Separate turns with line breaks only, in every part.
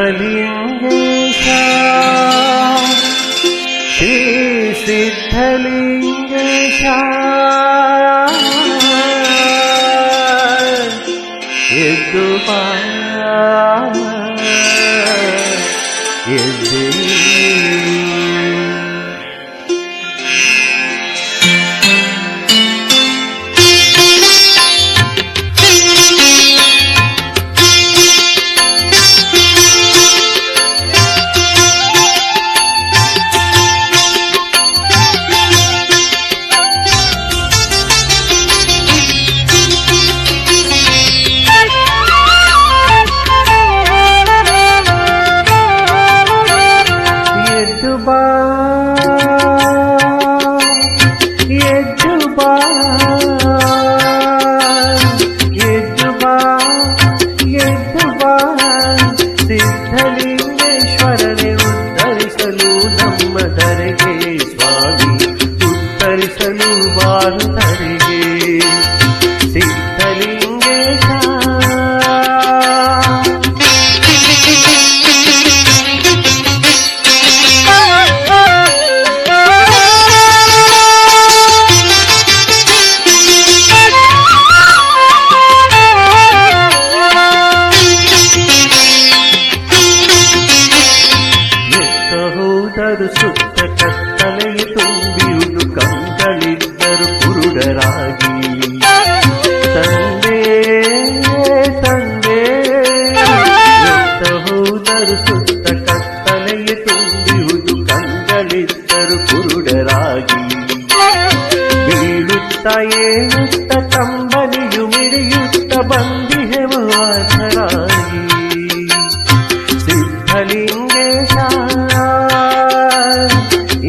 ಸಿದ್ಧಲಿಂಗೇಶ ಶ್ರೀ ಸಿದ್ಧಲಿಂಗೇಶ ಎದ್ದು ಬಾ ಎದ್ದೇ ಸಿದ್ಧಲಿಂಗೇಶ್ವರನೇ ಉದ್ಧರಿಸಲು ನಮ್ಮ ಧರೆಗೆ ಸ್ವಾಮಿ ಉತ್ತರಿಸಲು ಬಾರು ಧರೆಗೆ ಸಿದ್ಧಲಿಂಗೇಶ ಸುತ್ತ ಕತ್ತಲೆಯ ತುಂಬಿಯುವುದು ಕಂಗಳಿದ್ದರು ಕುರುಡರಾಗಿ ತಂದೆ ತಂದೆ ಎತ್ತ ಹೋದರು ಸುತ್ತ ಕತ್ತಲೆಯ ತುಂಬಿಯುವುದು ಕಂಗಳಿದ್ದರು ಕುರುಡರಾಗಿ ಬೀಳುತ್ತ ಏಳುತ್ತ ಕಂಬನಿಯು ಮಿಡಿಯುತ್ತ ಬಂದಿಹೆವು ಆಸರಾಗಿ ಸಿದ್ಧಲಿಂಗೇಶ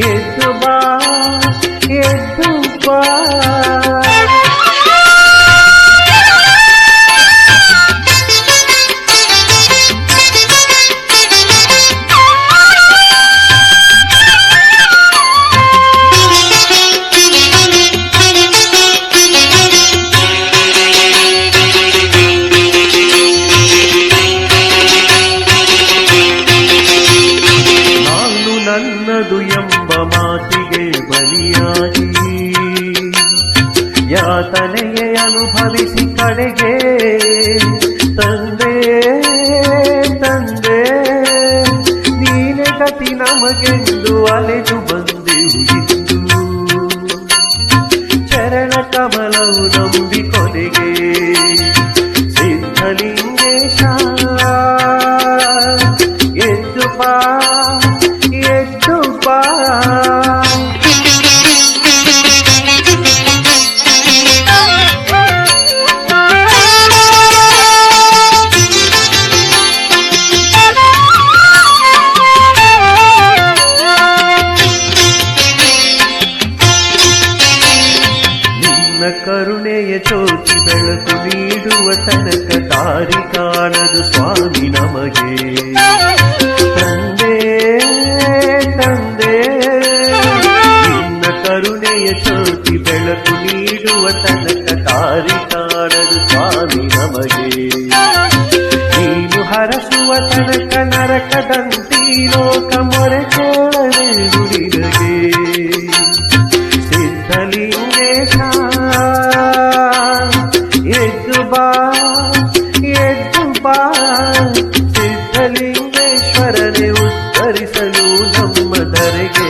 ಎದ್ದು ಬಾ ಎದ್ದು ಬಾ ನನ್ನದು ಎಂಬ ಮಾತಿಗೆ ಬಲಿಯಾಗಿ ಯಾತನೆಯೇ ಅನುಭವಿಸಿ ಕಡೆಗೆ ತಂದೆ ತಂದೆ ನೀನೆ ಗತಿ ನಮಗೆಂದು ಅಲೆದು ಬಂದೆವು ಇಂದು ಚರಣ ಕಮಲವು ನಂಬಿ ಕೊನೆಗೆ ಸಿದ್ಧಲಿಂಗೇಶ ಎದ್ದು ಬಾ ಎದ್ದು ಬಾ ನಿನ್ನ ಕರುಣೆಯ ಜ್ಯೋತಿ ಬೆಳಕು ನೀಡುವ ತನಕ ದಾರಿ ಕಾಣದು ಸ್ವಾಮಿ ನಮಗೆ ತಂದೆ ತಂದೆ ನಿನ್ನ ಕರುಣೆಯ ಜ್ಯೋತಿ ಬೆಳಕು ನೀಡುವ ತನಕ ದಾರಿ ಕಾಣದು ಸ್ವಾಮಿ ನಮಗೆ ನೀನು ಹರಸುವ ತನಕ ನರಕದಂತಿ ಲೋಕ ಮೊರೆ ಕೇಳಲು ನಿನಗೆ ಸಿದ್ಧಲಿಂಗೇಶ ಎದ್ದು ಬಾ ಎದ್ದು ಬಾ ಸಿದ್ಧಲಿಂಗೇಶ್ವರನೇ ಉತ್ತರಿಸಲು ನಮ್ಮ ಧರೆಗೆ